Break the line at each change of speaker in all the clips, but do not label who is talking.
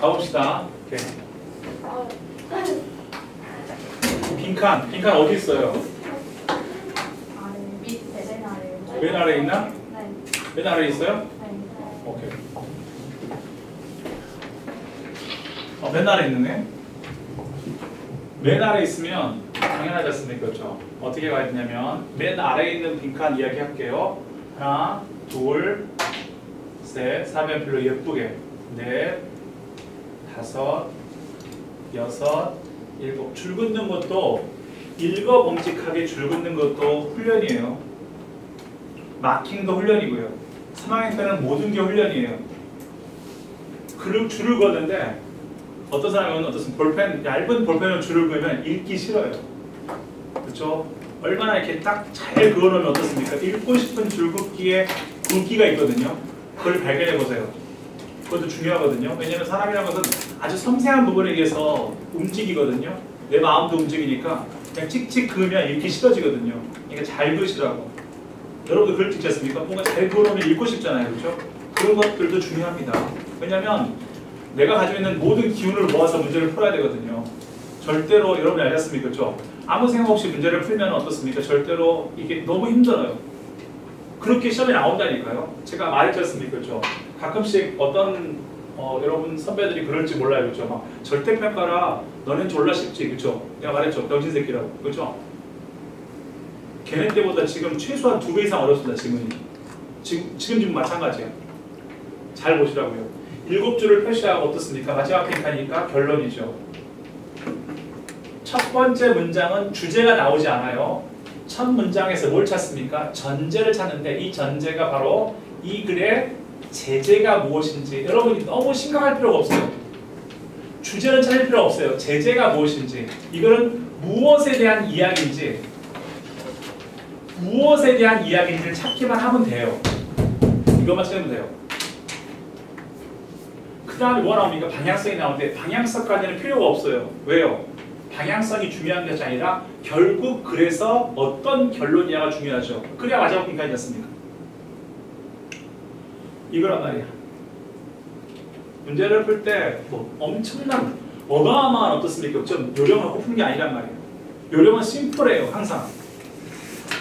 가봅시다. 오케이. 빈칸 어디 있어요?
밑에 맨 아래.
맨 아래에 있나?
네.
맨 아래에 있어요?
네.
오케이. 맨 아래에 있네. 맨 아래에 있으면 당연하지 않습니까? 그렇죠? 어떻게 가야 되냐면 맨 아래에 있는 빈칸 이야기 할게요. 하나, 둘, 셋, 사면필로 예쁘게 넷, 다섯, 여섯, 일곱. 줄 긋는 것도 일거봉직하게 줄 긋는 것도 훈련이에요. 마킹도 훈련이고요. 3학년 때는 모든 게 훈련이에요. 줄을 걷는데 어떤 사람은 얇은 볼펜으로 줄을 그으면 읽기 싫어요. 그렇죠? 얼마나 이렇게 딱 잘 그어놓으면 어떻습니까? 읽고 싶은 줄긋기에 굵기가 있거든요. 그걸 발견해 보세요. 그것도 중요하거든요. 왜냐하면 사람이라는 것은 아주 섬세한 부분에 의해서 움직이거든요. 내 마음도 움직이니까 그냥 칙칙 그으면 읽기 싫어지거든요. 그러니까 잘 그으시라고. 여러분도 글 찍지 않습니까? 뭔가 잘 그어놓으면 읽고 싶잖아요. 그렇죠? 그런 것들도 중요합니다. 왜냐하면 내가 가지고 있는 모든 기운을 모아서 문제를 풀어야 되거든요. 절대로 여러분이 알겠습니까? 그렇죠? 아무 생각 없이 문제를 풀면 어떻습니까? 절대로 이게 너무 힘들어요. 그렇게 시험에 나온다니까요. 제가 말했지 않습니까? 그렇죠? 가끔씩 어떤 여러분 선배들이 그럴지 몰라요. 그렇죠? 막 절대평가라 너넨 졸라 쉽지. 그렇죠? 내가 말했죠. 병신새끼라고. 그렇죠? 걔네 때보다 지금 최소한 2배 이상 어렵습니다. 지금 마찬가지야. 잘 보시라고요. 7줄을 표시하고 어떻습니까? 마지막 빈칸이니까 결론이죠. 첫 번째 문장은 주제가 나오지 않아요. 첫 문장에서 뭘 찾습니까? 전제를 찾는데 이 전제가 바로 이 글의 제재가 무엇인지. 여러분이 너무 심각할 필요가 없어요. 주제는 찾을 필요 없어요. 제재가 무엇인지. 이거는 무엇에 대한 이야기인지 를 찾기만 하면 돼요. 이것만 찾으면 돼요. 그 다음에 뭐가 나옵니까? 방향성이 나오는데 방향성까지는 필요가 없어요. 왜요? 방향성이 중요한 것이 아니라 결국 그래서 어떤 결론이냐가 중요하죠. 그래야 마지막 빈칸이 됐습니까? 이거란 말이야. 문제를 풀 때 뭐 엄청난 어마어마한 어떻습니까? 좀 요령을 푸는 게 아니란 말이에요. 요령은 심플해요. 항상.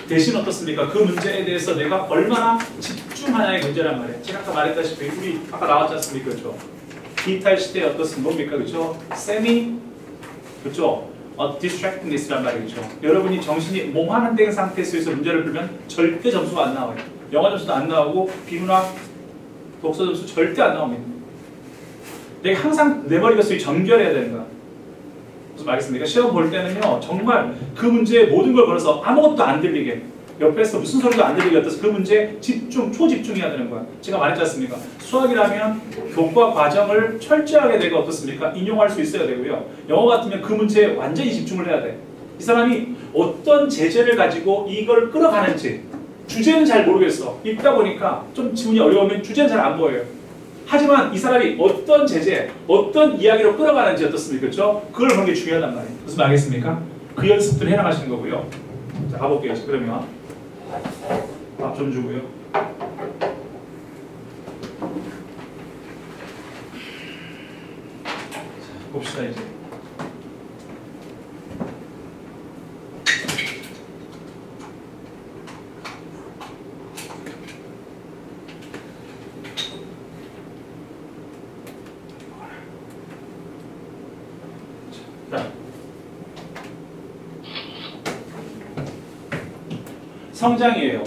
대신 어떻습니까? 그 문제에 대해서 내가 얼마나 집중하냐의 문제란 말이에요. 제가 아까 말했다시피 우리 아까 나왔지 않습니까? 그렇죠? 디지털 시대에 어떻습니까? 뭡니까? 그렇죠? 그렇죠? distractedness란 말이죠. 여러분이 정신이 몽환한 된 상태에서 문제를 풀면 절대 점수가 안 나와요. 영어 점수도 안 나오고 비문학, 독서 점수 절대 안 나옵니다. 내가 항상 내 머리가 수이 정결해야 되는 거야. 무슨 말이겠습니까? 시험 볼 때는요, 정말 그 문제에 모든 걸 걸어서 아무것도 안 들리게, 옆에서 무슨 소리도 안 들리게 어떠서 그 문제에 초집중해야 되는 거야. 제가 말했지 않습니까? 수학이라면 교과 과정을 철저하게 내가 어떻습니까? 인용할 수 있어야 되고요. 영어 같으면 그 문제에 완전히 집중을 해야 돼. 이 사람이 어떤 제재를 가지고 이걸 끌어가는지 주제는 잘 모르겠어. 읽다 보니까 좀 지문이 어려우면 주제는 잘 안 보여요. 하지만 이 사람이 어떤 제재, 어떤 이야기로 끌어가는지 어떻습니까? 그렇죠? 그걸 보는 게 중요하단 말이에요. 무슨 말이겠습니까? 그 연습들 해나가시는 거고요. 자, 가볼게요. 그러면 밥 좀 주고요. 자, 봅시다 이제. 성장이에요.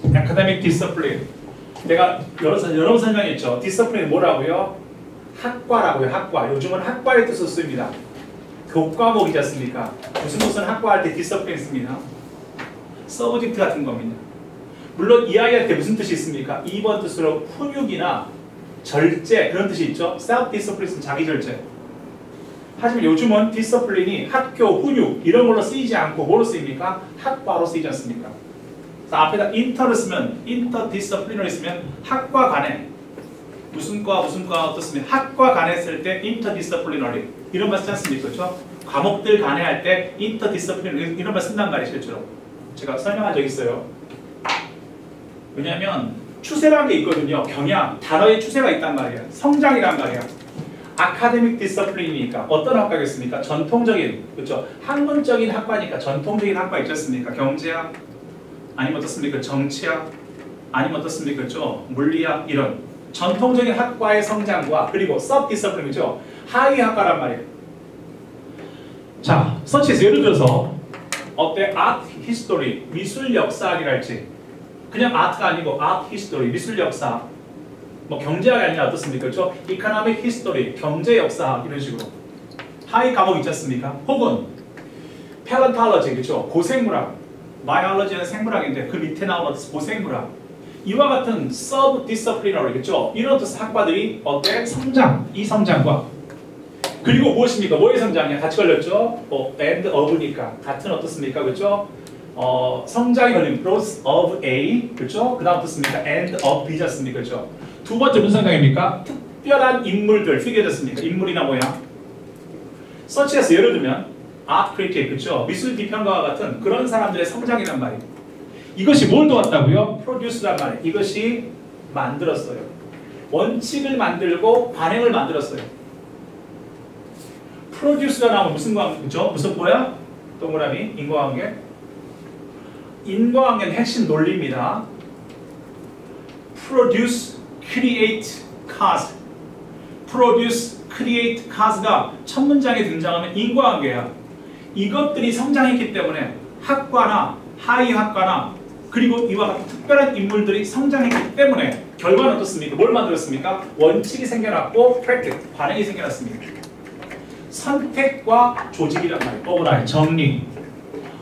Academic Discipline. 내가 여러 번 설명했죠. Discipline 뭐라고요? 학과라고요. 학과. 요즘은 학과의 뜻을 씁니다. 교과목이지 않습니까? 무슨 학과할 때 Discipline 씁니다. 서브젝트 같은 겁니다. 물론 이 아이할 때 무슨 뜻이 있습니까? 2번 뜻으로 훈육이나 절제 그런 뜻이 있죠. Self-discipline은 자기 절제. 하지만 요즘은 디서플린이 학교, 훈육 이런 걸로 쓰이지 않고 뭐로 쓰입니까? 학과로 쓰이지 않습니까? 그래서 앞에다 인터를 쓰면 인터디서플리너를 쓰면 학과 간에 무슨 과 어떻습니까? 학과 간에 쓸 때 인터디서플리너리 이런 말 쓰지 않습니까? 그렇죠? 과목들 간에 할 때 인터디서플리너리 이런 말 쓴단 말이에요. 실제로 제가 설명한 적 있어요. 왜냐하면 추세라는 게 있거든요. 경향, 단어의 추세가 있단 말이에요. 성장이란 말이에요. 아카데믹 디서플린이니까 어떤 학과겠습니까? 전통적인, 그렇죠? 학문적인 학과니까 전통적인 학과 있지 않습니까? 경제학, 아니면 어떻습니까? 정치학, 아니면 어떻습니까? 그렇죠? 물리학, 이런 전통적인 학과의 성장과 그리고 서브 디서플린이죠. 하위 학과란 말이에요. 자, 서치에서 예를 들어서 어때? 아트 히스토리, 미술 역사학이랄지, 그냥 아트가 아니고 아트 히스토리, 미술 역사, 뭐 경제학이 아니라 어떻습니까? 그렇죠? 이코노믹 히스토리, 경제 역사학, 이런 식으로 하위 과목 있지 않습니까? 혹은 팰런탈러지, 그렇죠? 고생물학, 바이올로지는 생물학인데 그 밑에 나오는 고생물학, 이와 같은 서브 디서플리너리, 그렇죠? 이런 어떤 학과들이 어때? 성장, 이 성장과 그리고 무엇입니까? 뭐의 성장이야? 같이 걸렸죠? and of니까 같은 어떻습니까? 그렇죠? 성장이 걸린 growth of A, 그렇죠? 그 다음 어떻습니까? and of B지 않습니까? 그렇죠? 두 번째 무슨 성장입니까? 특별한 인물들, 피규어졌습니까? 인물이나 모양. 서치에서 예를 들면 art critic, 그렇죠? 미술 비평가와 같은 그런 사람들의 성장이란 말이에요. 이것이 뭘 도왔다고요? produce란 말이에요. 이것이 만들었어요. 원칙을 만들고 관행을 만들었어요. 프로듀스가 나오면 무슨 관계죠? 무슨 뭐야? 동그라미, 인과관계. 인과관계는 핵심 논리입니다. Produce, create, cause. Produce, create, cause가 첫 문장에 등장하면 인과관계야. 이것들이 성장했기 때문에 학과나 하위 학과나 그리고 이와 같은 특별한 인물들이 성장했기 때문에 결과는 어떻습니까? 뭘 만들었습니까? 원칙이 생겨났고 practice, 관행이 생겨났습니다. 선택과 조직이란 말이에요. 오버라이, 정리.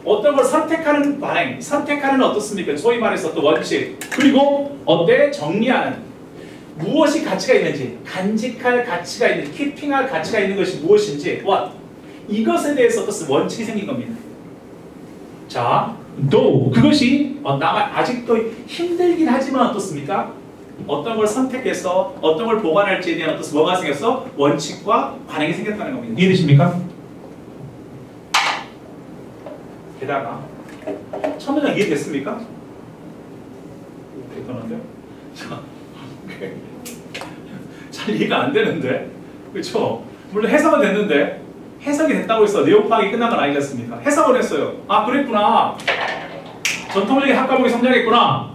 어떤 걸 선택하는 관행, 선택하는 어떻습니까? 소위 말해서 또 원칙. 그리고 어때? 정리하는. 무엇이 가치가 있는지, 간직할 가치가 있는지, 키핑할 가치가 있는 것이 무엇인지, what? 이것에 대해서 어떻습니까? 원칙이 생긴 겁니다. 자, though 그것이 나가 아직도 힘들긴 하지만 어떻습니까? 어떤 걸 선택해서 어떤 걸 보관할지에 대한 어떤 뭐가 생겼어? 원칙과 관행이 생겼다는 겁니다. 이해되십니까? 게다가 첫 문장 이해됐습니까? 됐던데요? 잘 이해가 안 되는데, 그렇죠? 물론 해석은 됐는데 해석이 됐다고 해서 내용 파악이 끝난 건 아니지 않습니까? 해석을 했어요. 아, 그랬구나. 전통적인 학과목이 성장했구나.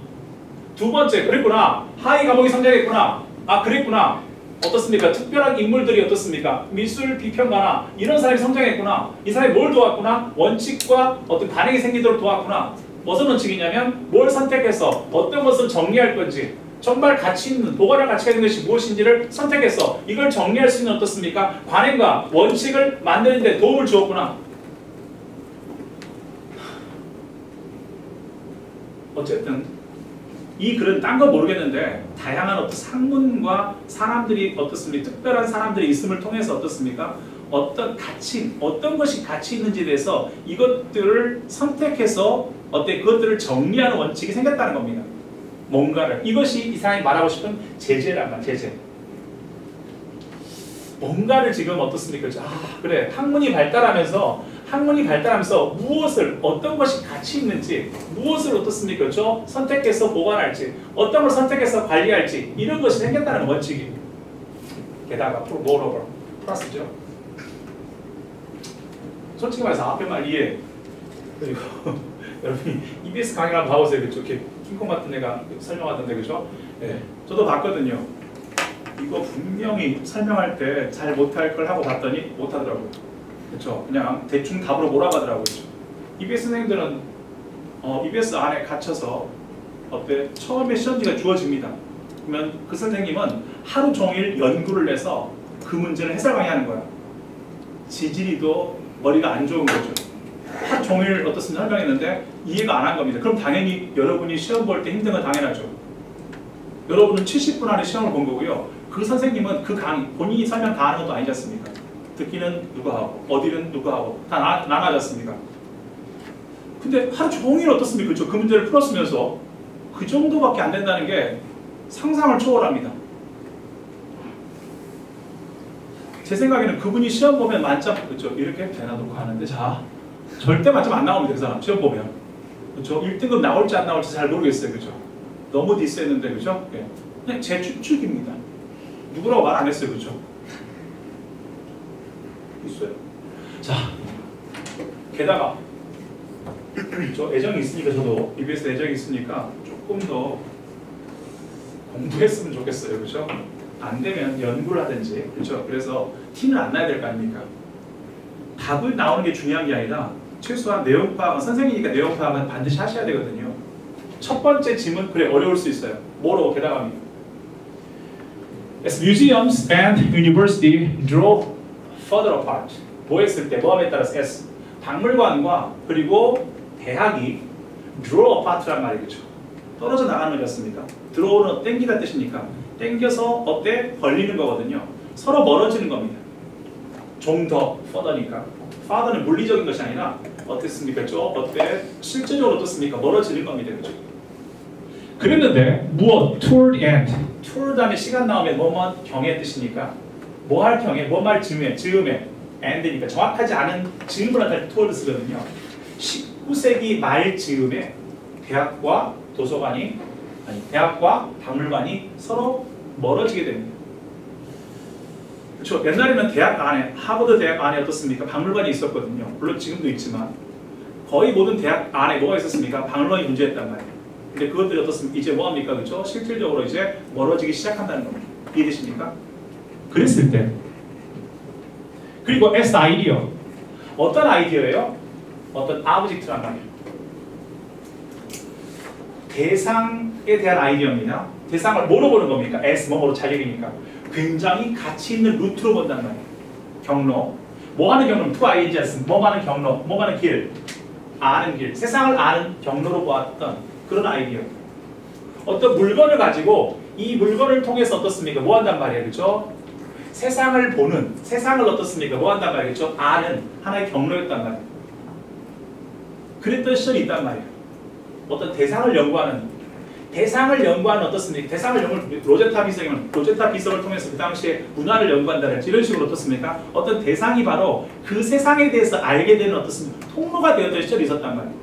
두 번째, 그랬구나. 하위 과목이 성장했구나. 아, 그랬구나. 어떻습니까? 특별한 인물들이 어떻습니까? 미술 비평가나 이런 사람이 성장했구나. 이 사람이 뭘 도왔구나? 원칙과 어떤 반응이 생기도록 도왔구나. 무슨 원칙이냐면 뭘 선택해서 어떤 것을 정리할 건지, 정말 가치 있는, 보관할 가치가 있는 것이 무엇인지를 선택해서 이걸 정리할 수 있는 어떻습니까? 관행과 원칙을 만드는 데 도움을 주었구나. 어쨌든 이 글은 딴 거 모르겠는데 다양한 어떤 학문과 사람들이 어떻습니까? 특별한 사람들이 있음을 통해서 어떻습니까? 어떤 가치, 어떤 것이 가치 있는지에 대해서 이것들을 선택해서 그것들을 정리하는 원칙이 생겼다는 겁니다. 뭔가를. 이것이 이 사람이 말하고 싶은 제재란 말, 제재. 뭔가를 지금 어떻습니까? 그래. 학문이 발달하면서 무엇을, 어떤 것이 가치 있는지, 무엇을 어떻습니까? 그렇죠? 선택해서 보관할지, 어떤 걸 선택해서 관리할지, 이런 것이 생겼다는 원칙이. 게다가 moreover, 플러스죠. 솔직히 말해서 앞에 말 이해. 그리고 여러분이 EBS 강의를 한번 봐보세요. 그렇죠? 이렇게 킹콩 같은 애가 설명하던데, 그죠? 네. 저도 봤거든요. 이거 분명히 설명할 때 잘 못할 걸 하고 봤더니 못하더라고요. 그렇죠? 그냥 대충 답으로 몰아가더라고요. EBS 선생님들은 EBS 안에 갇혀서 처음에 시험지가 주어집니다. 그러면 그 선생님은 하루 종일 연구를 해서 그 문제를 해설 강의하는 거야. 지질이도 머리가 안 좋은 거죠. 하루 종일 어떻습니까? 설명했는데 이해가 안 한 겁니다. 그럼 당연히 여러분이 시험 볼 때 힘든 건 당연하죠. 여러분은 70분 안에 시험을 본 거고요. 그 선생님은 그 강의, 본인이 설명 다 하는 것도 아니지 않습니까? 듣기는 누가 하고, 어디는 누가 하고, 다 나눠지 않습니까? 근데 하루 종일 어떻습니까? 그렇죠? 그 문제를 풀었으면서 그 정도밖에 안 된다는 게 상상을 초월합니다. 제 생각에는 그분이 시험 보면 만점, 그렇죠? 이렇게 대놔놓고 하는데, 자, 절대 만점 안 나옵니다. 그 사람, 시험 보면. 그렇죠? 1등급 나올지 안 나올지 잘 모르겠어요. 그렇죠? 너무 디스했는데, 그죠? 예. 그냥 제 추측입니다. 누구라고 말 안 했어요. 그죠? 있어요. 자, 게다가 저 애정이 있으니까 저도 EBS 애정이 있으니까 조금 더 공부했으면 좋겠어요. 그렇죠? 안 되면 연구를 하든지 그렇죠? 그래서 티는 안 나야 될 거 아닙니까? 답을 나오는 게 중요한 게 아니라 최소한 내용 파악은 선생님이니까 내용 파악은 반드시 하셔야 되거든요. 첫 번째 질문 그래 어려울 수 있어요. 뭐로 게다가 As museums and university draw further apart. 뭐 했을 때 뭐함에 따라서 S 박물관과 그리고 대학이 draw apart란 말이겠죠. 떨어져 나가는 거였습니까? draw는 땡기다 뜻이니까 땡겨서 어때? 벌리는 거거든요. 서로 멀어지는 겁니다. 좀 더 further니까 further는 물리적인 것이 아니라 어땠습니까? 어때? 실제적으로 어떻습니까? 멀어지는 겁니다. 그죠? 그랬는데 무엇? toward end. toward 다음에 시간 나오면 뭐뭐 경의 뜻이니까 뭐 할 경에 뭐 말 즈음에 end니까 정확하지 않은 즈음을 나타낼 때 toward 쓰거든요. 19세기 말 즈음에 대학과 도서관이 대학과 박물관이 서로 멀어지게 됩니다. 그렇죠. 옛날에는 대학 안에 하버드 대학 안에 어떻습니까? 박물관이 있었거든요. 물론 지금도 있지만 거의 모든 대학 안에 뭐가 있었습니까? 박물관이 존재했단 말이에요. 근데 그것들이 어떻습니까? 이제 뭐합니까? 그렇죠? 실질적으로 이제 멀어지기 시작한다는 겁니다. 이해되십니까? 그랬을 때 그리고 as idea 어떤 아이디어예요? 어떤 object란 말이에요. 대상에 대한 아이디어입니다. 대상을 뭐로 보는 겁니까? as 뭐로 자격이니까 굉장히 가치 있는 루트로 본단 말이에요. 경로 뭐 하는 경로는 to ing 했습니다. 뭐 하는 경로, 뭐 하는 길 아는 길, 세상을 아는 경로로 보았던 그런 아이디어. 어떤 물건을 가지고 이 물건을 통해서 어떻습니까? 뭐 한단 말이에요. 그렇죠? 세상을 보는, 세상을 어떻습니까? 뭐 한단 말이에요. 그렇죠? 아는 하나의 경로였단 말이에요. 그랬던 시절이 있단 말이에요. 어떤 대상을 연구하는 어떻습니까? 대상을 연구하는 로제타 비석을 통해서 그 당시에 문화를 연구한다든지 이런 식으로 어떻습니까? 어떤 대상이 바로 그 세상에 대해서 알게 되는 어떻습니까? 통로가 되었던 시절이 있었단 말이에요.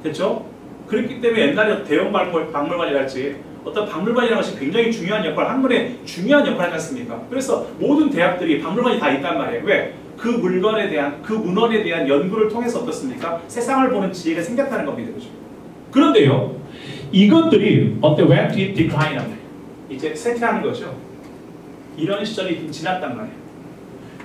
됐죠? 그렇기 때문에 옛날에 대형 박물관이랄지 어떤 박물관이라는 것이 굉장히 중요한 역할, 학문의 중요한 역할을 하지 않습니까? 그래서 모든 대학들이 박물관이 다 있단 말이에요. 왜? 그 물건에 대한, 그 문헌에 대한 연구를 통해서 어떻습니까? 세상을 보는 지혜가 생겼다는 겁니다. 그죠? 그런데요, 이것들이 어때? When did decline 합니다. 이제 쇠퇴하는 거죠. 이런 시절이 지났단 말이에요.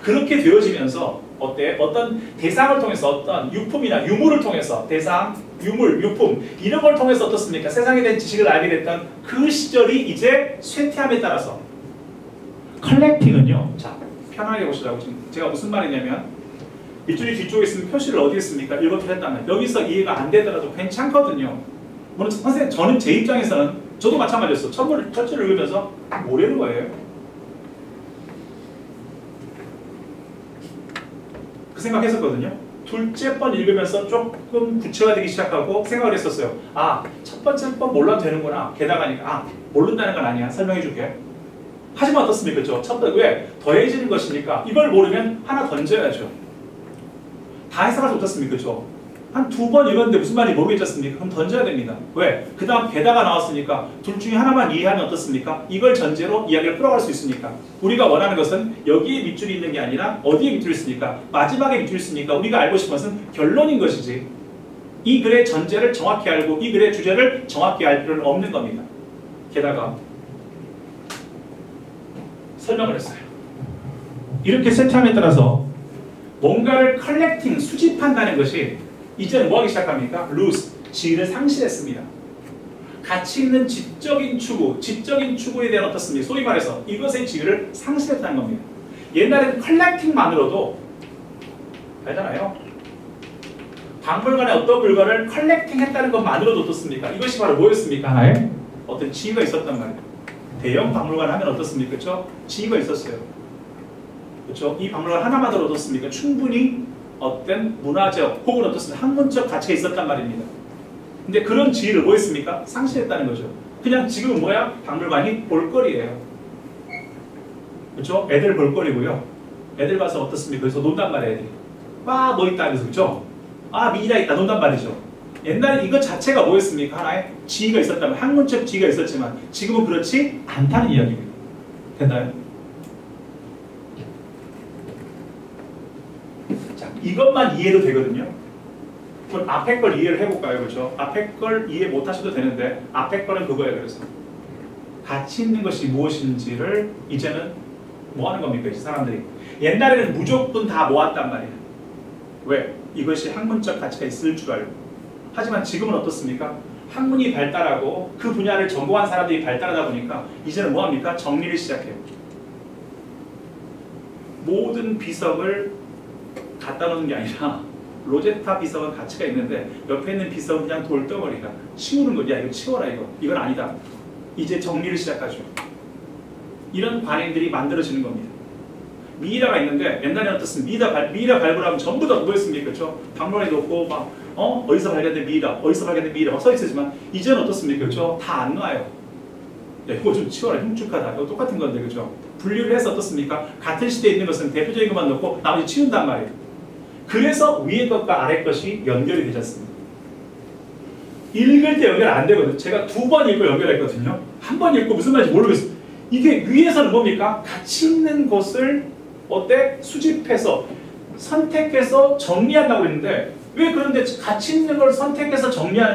그렇게 되어지면서 어때? 어떤 대상을 통해서 어떤 유품이나 유물을 통해서 대상, 유물, 유품 이런 걸 통해서 어떻습니까? 세상에 대한 지식을 알게 됐던 그 시절이 이제 쇠퇴함에 따라서 컬렉팅은요. 자, 편하게 보시라고 지금 제가 무슨 말이냐면 밑줄이 뒤쪽에 있으면 표시를 어디에 씁니까? 이렇게 했다면 여기서 이해가 안 되더라도 괜찮거든요. 물론 선생님 저는 제 입장에서는 저도 마찬가지였어. 첫줄을 읽으면서 뭐라는 거예요? 그 생각했었거든요. 둘째 번 읽으면서 조금 구체화되기 시작하고 생각을 했었어요. 아, 첫 번째 번 몰라도 되는구나. 게다가니까 아, 모른다는 건 아니야. 설명해 줄게. 하지만 어떻습니까? 그렇죠? 첫 번째 왜? 더해지는 것이니까 이걸 모르면 하나 던져야죠. 다 해석할 수 없었습니까? 그렇죠? 한 두 번 읽었는데 무슨 말인지 모르겠지 않습니까? 그럼 던져야 됩니다. 왜? 그 다음 게다가 나왔으니까 둘 중에 하나만 이해하면 어떻습니까? 이걸 전제로 이야기를 풀어갈 수 있으니까 우리가 원하는 것은 여기에 밑줄이 있는 게 아니라 어디에 밑줄이 있으니까 마지막에 밑줄이 있으니까 우리가 알고 싶은 것은 결론인 것이지 이 글의 전제를 정확히 알고 이 글의 주제를 정확히 알 필요는 없는 겁니다. 게다가 설명을 했어요. 이렇게 세트함에 따라서 뭔가를 컬렉팅, 수집한다는 것이 이제는 뭐하기 시작합니까? lose, 지위를 상실했습니다. 가치 있는 지적인 추구에 대한 어떻습니까? 소위 말해서 이것의 지위를 상실했다는 겁니다. 옛날에는 컬렉팅만으로도 알잖아요. 박물관에 어떤 물건을 컬렉팅했다는 것만으로도 어떻습니까? 이것이 바로 뭐였습니까? 하나의 어떤 지위가 있었단 말이에요. 대형 박물관 하면 어떻습니까? 그렇죠? 지위가 있었어요. 그렇죠? 이 박물관 하나만으로 어떻습니까? 충분히 어떤 문화적 혹은 어떻습니까? 학문적 가치가 있었단 말입니다. 근데 그런 지위를 뭐 했습니까? 상실했다는 거죠. 그냥 지금은 뭐야? 박물관이 볼거리예요. 그렇죠? 애들 볼거리고요. 애들 가서 어떻습니까? 그래서 논단 말이에요. 애들이. 와, 뭐 있다. 그래서 그렇죠? 아, 미이라 있다. 논단 말이죠. 옛날에 이것 자체가 뭐였습니까? 하나의 지위가 있었다면 학문적 지위가 있었지만 지금은 그렇지 않다는 이야기입니다. 됐나요? 이것만 이해도 되거든요. 그럼 앞에 걸 이해를 해볼까요? 그렇죠? 앞에 걸 이해 못 하셔도 되는데 앞에 거는 그거예요. 그래서 가치 있는 것이 무엇인지를 이제는 뭐 하는 겁니까? 이 사람들이 옛날에는 무조건 다 모았단 말이에요. 왜? 이것이 학문적 가치가 있을 줄 알고. 하지만 지금은 어떻습니까? 학문이 발달하고 그 분야를 전공한 사람들이 발달하다 보니까 이제는 뭐 합니까? 정리를 시작해요. 모든 비석을 갖다 놓는 게 아니라 로제타 비석은 가치가 있는데 옆에 있는 비석은 그냥 돌덩어리가 치우는 거야. 이거 치워라 이거. 이건 아니다. 이제 정리를 시작하죠. 이런 관행들이 만들어지는 겁니다. 미이라가 있는데 옛날에는 어떻습니까? 미이라 발굴하면 전부 다 뭐였습니까? 그렇죠? 박물관에 놓고 막 어디서 발견된 미이라, 어디서 발견된 미이라 막 써 있었지만 이제는 어떻습니까? 그렇죠? 다 안 놔요. 야, 이거 좀 치워라. 흉측하다. 이거 똑같은 건데 그렇죠? 분류를 해서 어떻습니까? 같은 시대에 있는 것은 대표적인 것만 놓고 나머지 치운단 말이에요. 그래서 위에 것과 아래 것이 연결이 되지 않습니다. 읽을 때 연결 안 되거든요. 제가 2번 읽고 연결했거든요. 한 번 읽고 무슨 말인지 모르겠어요. 이게 위에서는 뭡니까? 가치 있는 것을 어때? 수집해서 선택해서 정리한다고 했는데 왜 그런데 가치 있는 걸 선택해서 정리하는